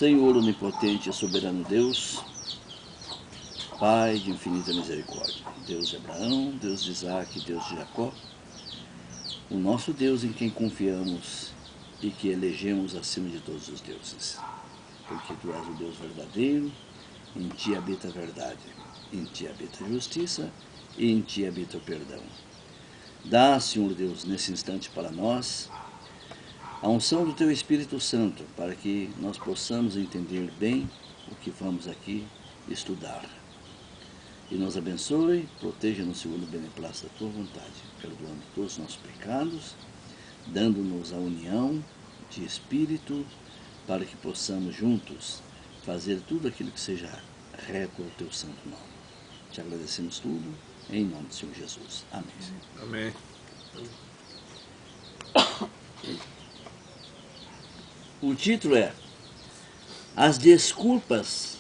Senhor onipotente e soberano Deus, Pai de infinita misericórdia, Deus de Abraão, Deus de Isaac, Deus de Jacó, o nosso Deus em quem confiamos e que elegemos acima de todos os deuses. Porque Tu és o Deus verdadeiro, em Ti habita a verdade, em Ti habita a justiça e em Ti habita o perdão. Dá, Senhor Deus, nesse instante para nós, a unção do Teu Espírito Santo, para que nós possamos entender bem o que vamos aqui estudar. E nos abençoe, proteja-nos segundo o beneplácito da Tua vontade, perdoando todos os nossos pecados, dando-nos a união de Espírito, para que possamos juntos fazer tudo aquilo que seja reto ao Teu santo nome. Te agradecemos tudo, em nome do Senhor Jesus. Amém. Amém. O título é As Desculpas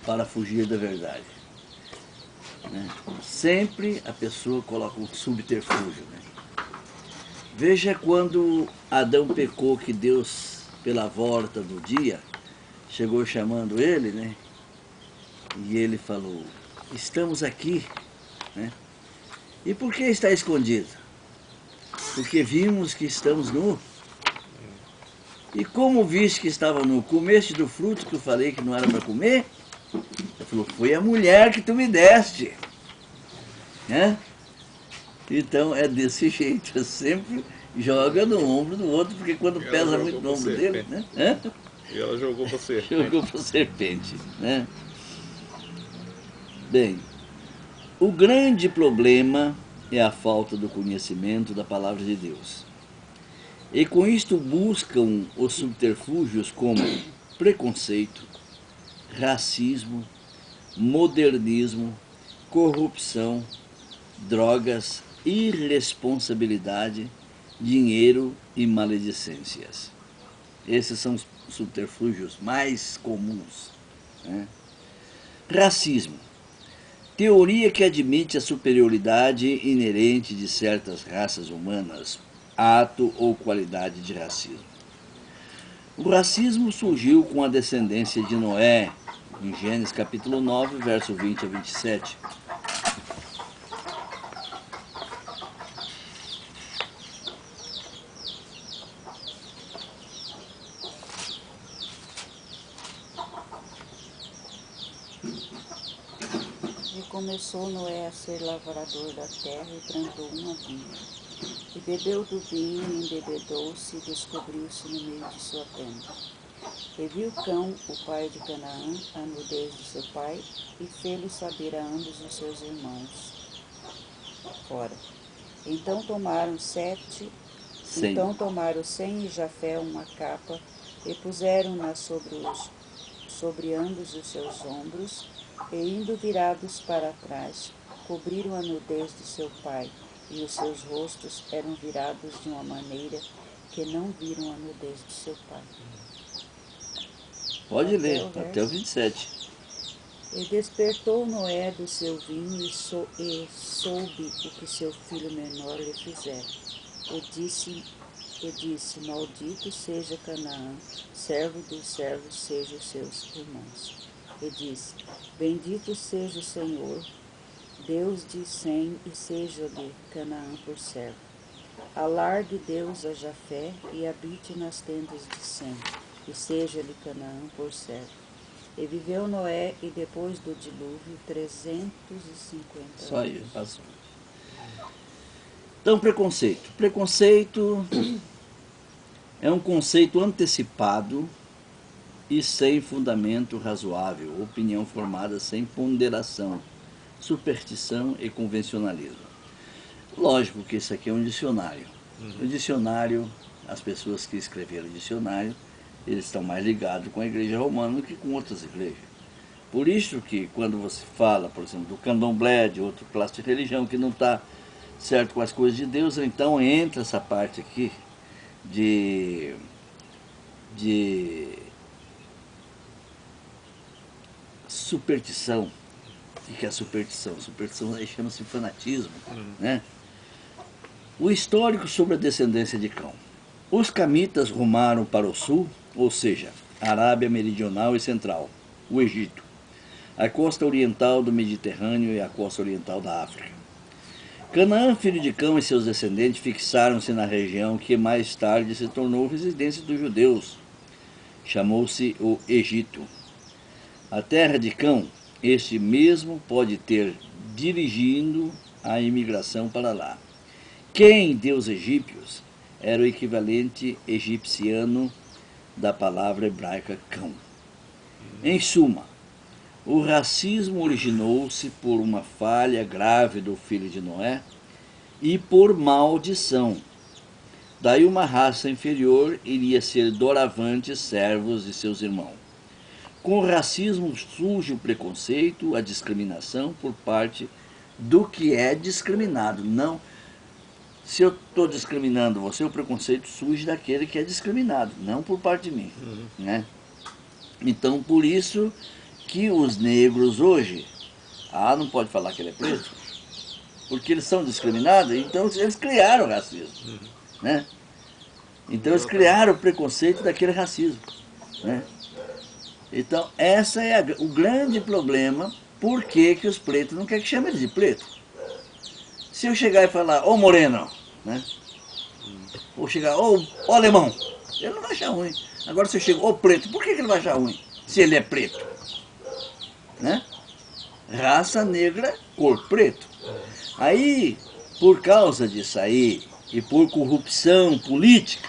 para Fugir da Verdade. Sempre a pessoa coloca um subterfúgio. Veja quando Adão pecou, que Deus, pela volta do dia, chegou chamando ele, e ele falou, estamos aqui, E por que está escondido? Porque vimos que estamos nu. E como viste que estava nu? Comeste do fruto que eu falei que não era para comer? Ele falou, foi a mulher que tu me deste. Então é desse jeito, sempre joga no ombro do outro, porque quando pesa muito no ombro dele, E ela jogou para você. Jogou para a serpente, Bem, o grande problema é a falta do conhecimento da palavra de Deus. E com isto buscam os subterfúgios como preconceito, racismo, modernismo, corrupção, drogas, irresponsabilidade, dinheiro e maledicências. Esses são os subterfúgios mais comuns. Racismo. Teoria que admite a superioridade inerente de certas raças humanas, ato ou qualidade de racismo. O racismo surgiu com a descendência de Noé, em Gênesis capítulo 9, verso 20 a 27. E começou Noé a ser lavrador da terra e plantou uma vinha. E bebeu do vinho, e embebedou-se, e descobriu-se no meio de sua tenda. E viu Cão, o pai de Canaã, a nudez de seu pai, e fê-lo saber a ambos os seus irmãos. Ora, então tomaram Sem e Jafé uma capa, e puseram-na sobre ambos os seus ombros, e indo virados para trás, cobriram a nudez de seu pai, e os seus rostos eram virados de uma maneira que não viram a nudez de seu pai. Pode ler, até o 27. E despertou Noé do seu vinho e soube o que seu filho menor lhe fizera. E disse, maldito seja Canaã, servo dos servos sejam os seus irmãos. E disse, bendito seja o Senhor, Deus de Sem, e seja-lhe Canaã por servo. Alargue Deus a Jafé, e habite nas tendas de Sem, e seja-lhe Canaã por servo. E viveu Noé, e depois do dilúvio, 350 anos. Só isso, passou. Então, preconceito. Preconceito é um conceito antecipado e sem fundamento razoável, opinião formada sem ponderação, superstição e convencionalismo. Lógico que isso aqui é um dicionário. O dicionário, as pessoas que escreveram o dicionário, eles estão mais ligados com a igreja romana do que com outras igrejas. Por isso que quando você fala, por exemplo, do candomblé, de outra classe de religião que não está certo com as coisas de Deus, então entra essa parte aqui de superstição. O que é superstição? Superstição aí chama-se fanatismo, O histórico sobre a descendência de Cão. Os camitas rumaram para o sul, ou seja, Arábia Meridional e Central, o Egito, a costa oriental do Mediterrâneo e a costa oriental da África. Canaã, filho de Cão, e seus descendentes fixaram-se na região que mais tarde se tornou residência dos judeus. Chamou-se o Egito. A terra de Cão, este mesmo pode ter dirigindo a imigração para lá. Quem deus egípcios era o equivalente egipciano da palavra hebraica cão. Em suma, o racismo originou-se por uma falha grave do filho de Noé e por maldição. Daí uma raça inferior iria ser doravante servos de seus irmãos. Com o racismo surge o preconceito, a discriminação por parte do que é discriminado. Não, se eu estou discriminando você, o preconceito surge daquele que é discriminado, não por parte de mim. Né? Então, por isso que os negros hoje, não pode falar que ele é preto, porque eles são discriminados, então eles criaram o racismo. Né? Então eles criaram o preconceito daquele racismo. Né? Então, esse é o grande problema, por que os pretos não querem que chame eles de preto. Se eu chegar e falar, ô moreno, né? Ou chegar, ô alemão, ele não vai achar ruim. Agora se eu chego, ô preto, por que ele vai achar ruim? Se ele é preto. Né? Raça negra, cor preto. Aí, por causa disso aí, e por corrupção política,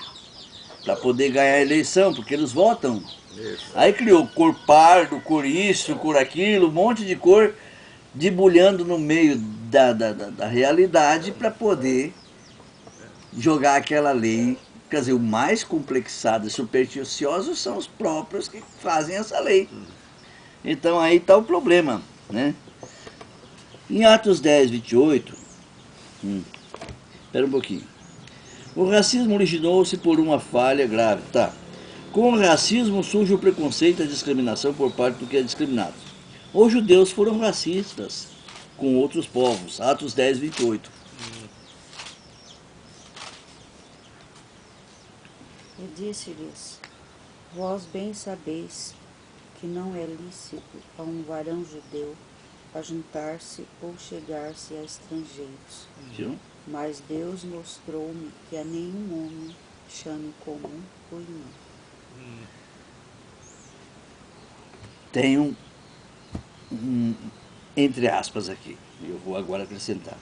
para poder ganhar a eleição, porque eles votam. Aí criou cor pardo, cor isso, cor aquilo, um monte de cor debulhando no meio da realidade para poder jogar aquela lei. Quer dizer, o mais complexado e supersticioso são os próprios que fazem essa lei. Então aí está o problema. Né? Em Atos 10, 28, espera um pouquinho. O racismo originou-se por uma falha grave. Tá. Com o racismo surge o preconceito e a discriminação por parte do que é discriminado. Os judeus foram racistas com outros povos. Atos 10, 28. E disse-lhes, vós bem sabeis que não é lícito a um varão judeu ajuntar-se ou chegar-se a estrangeiros. Viu? Mas Deus mostrou-me que a nenhum homem chame comum o irmão. Tem entre aspas aqui, eu vou agora acrescentar.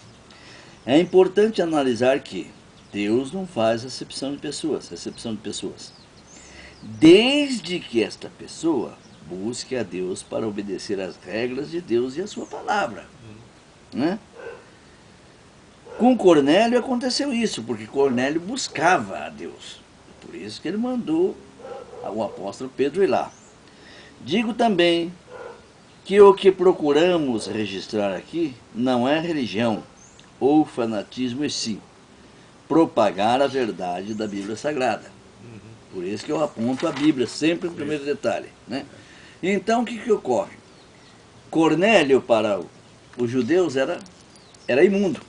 É importante analisar que Deus não faz acepção de pessoas, desde que esta pessoa busque a Deus para obedecer às regras de Deus e a sua palavra. Né? Com Cornélio aconteceu isso, porque Cornélio buscava a Deus. Por isso que ele mandou o apóstolo Pedro ir lá. Digo também que o que procuramos registrar aqui não é religião ou fanatismo, e sim propagar a verdade da Bíblia Sagrada. Por isso que eu aponto a Bíblia sempre no primeiro detalhe. Né? Então o que ocorre? Cornélio para os judeus era imundo.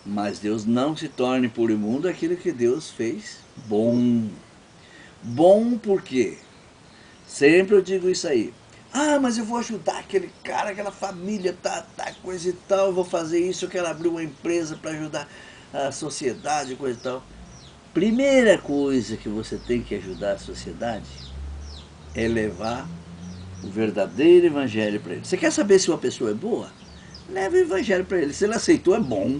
Mas Deus não se torne por imundo aquilo que Deus fez bom. Bom por quê? Sempre eu digo isso aí. Mas eu vou ajudar aquele cara, aquela família, coisa e tal, eu vou fazer isso, eu quero abrir uma empresa para ajudar a sociedade, coisa e tal. Primeira coisa que você tem que ajudar a sociedade é levar o verdadeiro evangelho para ele. Você quer saber se uma pessoa é boa? Leva o evangelho para ele. Se ele aceitou, é bom.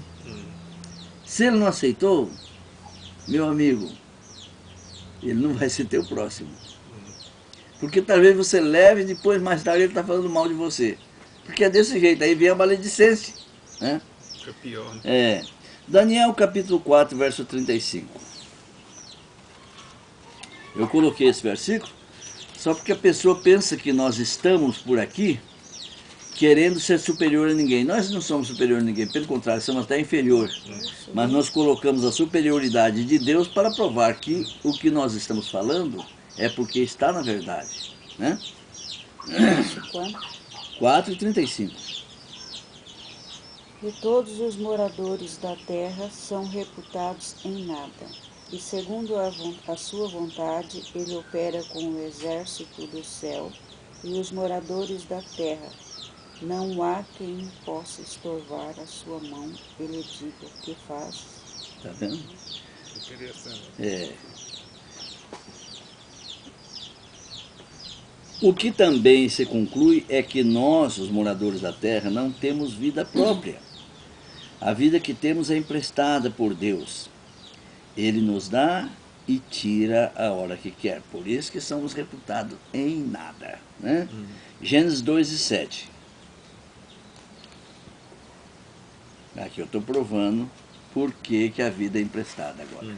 Se ele não aceitou, meu amigo, ele não vai ser teu próximo. Porque talvez você leve e depois, mais tarde, ele está falando mal de você. Porque é desse jeito, aí vem a maledicência. Né? É pior. Né? Daniel capítulo 4, verso 35. Eu coloquei esse versículo só porque a pessoa pensa que nós estamos por aqui querendo ser superior a ninguém. Nós não somos superior a ninguém, pelo contrário, somos até inferior. Mas nós colocamos a superioridade de Deus para provar que o que nós estamos falando é porque está na verdade. Né? 4:35. E todos os moradores da terra são reputados em nada, E segundo a sua vontade, ele opera com o exército do céu e os moradores da terra. Não há quem possa estorvar a sua mão, ele diga o que faz. Tá vendo? Interessante. O que também se conclui é que nós, os moradores da terra, não temos vida própria. A vida que temos é emprestada por Deus. Ele nos dá e tira a hora que quer. Por isso que somos reputados em nada. Né? Gênesis 2:7. Aqui eu estou provando por que a vida é emprestada agora.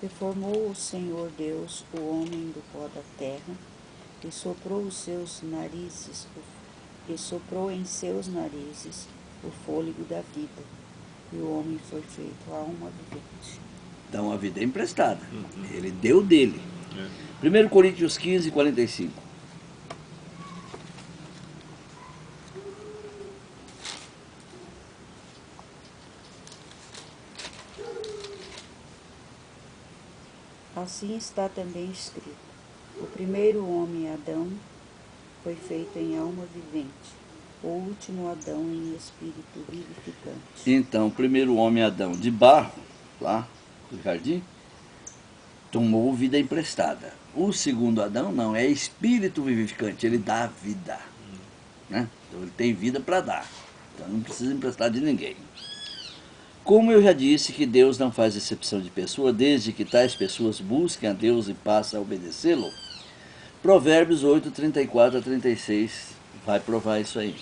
E formou o Senhor Deus o homem do pó da terra, e soprou em seus narizes o fôlego da vida, e o homem foi feito alma vivente. Então a vida é emprestada. Ele deu dele. 1 Coríntios 15:45. Assim está também escrito: o primeiro homem, Adão, foi feito em alma vivente, o último Adão em espírito vivificante. Então, o primeiro homem, Adão, de barro, lá do jardim, tomou vida emprestada. O segundo Adão, não, é espírito vivificante, ele dá vida. Né? Então, ele tem vida para dar. Então, não precisa emprestar de ninguém. Como eu já disse que Deus não faz exceção de pessoa, desde que tais pessoas busquem a Deus e passem a obedecê-lo, Provérbios 8:34-36 vai provar isso aí.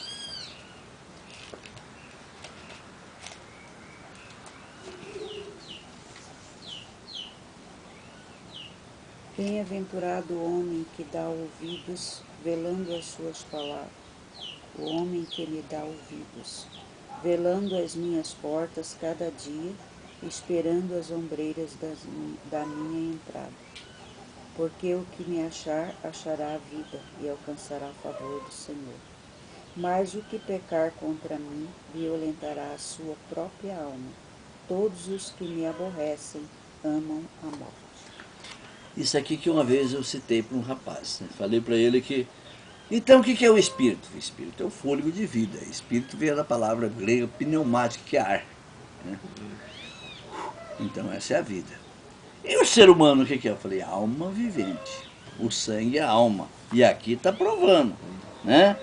Bem-aventurado o homem que dá ouvidos, velando as suas palavras. O homem que me dá ouvidos, velando as minhas portas cada dia, esperando as ombreiras da minha entrada. Porque o que me achar, achará a vida e alcançará a favor do Senhor. Mas o que pecar contra mim, violentará a sua própria alma. Todos os que me aborrecem amam a morte. Isso aqui que uma vez eu citei para um rapaz. Né? Falei para ele que... Então, o que é o espírito? O espírito é o fôlego de vida. Espírito vem da palavra grega pneumática, que é ar. Né? Então, essa é a vida. E o ser humano, o que é? Eu falei, alma vivente. O sangue é alma. E aqui está provando. Né?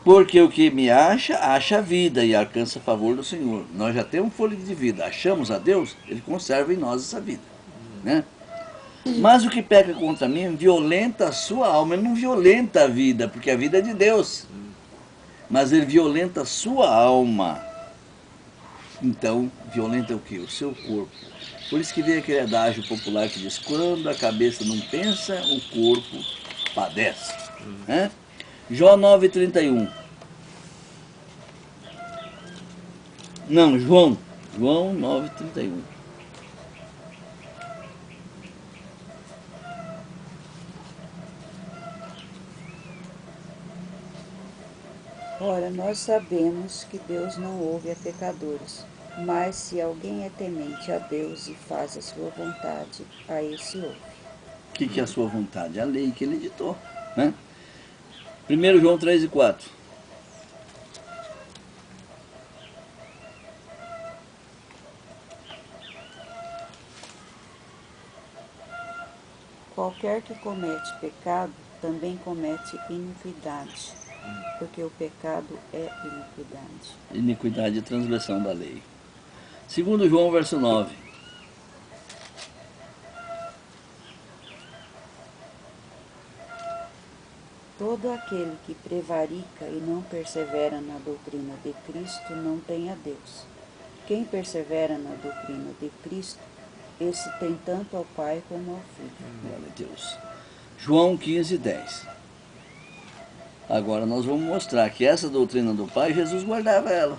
Porque o que me acha, acha a vida e alcança a favor do Senhor. Nós já temos fôlego de vida. Achamos a Deus, Ele conserva em nós essa vida. Né? Mas o que peca contra mim violenta a sua alma. Ele não violenta a vida, porque a vida é de Deus. Mas ele violenta a sua alma. Então, violenta o quê? O seu corpo. Por isso que vem aquele adágio popular que diz: quando a cabeça não pensa, o corpo padece. Né? Jó 9:31. Não, João 9:31. Ora, nós sabemos que Deus não ouve a pecadores, mas se alguém é temente a Deus e faz a sua vontade, a esse ouve. O que é a sua vontade? A lei que ele editou. Né? 1 João 3:4. Qualquer que comete pecado também comete iniquidade, porque o pecado é iniquidade. Iniquidade e transgressão da lei. 2 João, verso 9. Todo aquele que prevarica e não persevera na doutrina de Cristo não tem a Deus. Quem persevera na doutrina de Cristo, esse tem tanto ao Pai como ao Filho. Glória a Deus. João 15:10. Agora nós vamos mostrar que essa doutrina do Pai, Jesus guardava ela.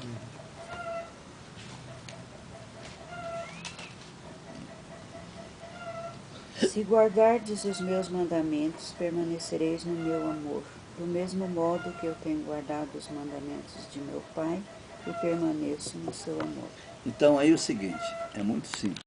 Se guardardes os meus mandamentos, permanecereis no meu amor, do mesmo modo que eu tenho guardado os mandamentos de meu Pai e permaneço no seu amor. Então aí é o seguinte, é muito simples.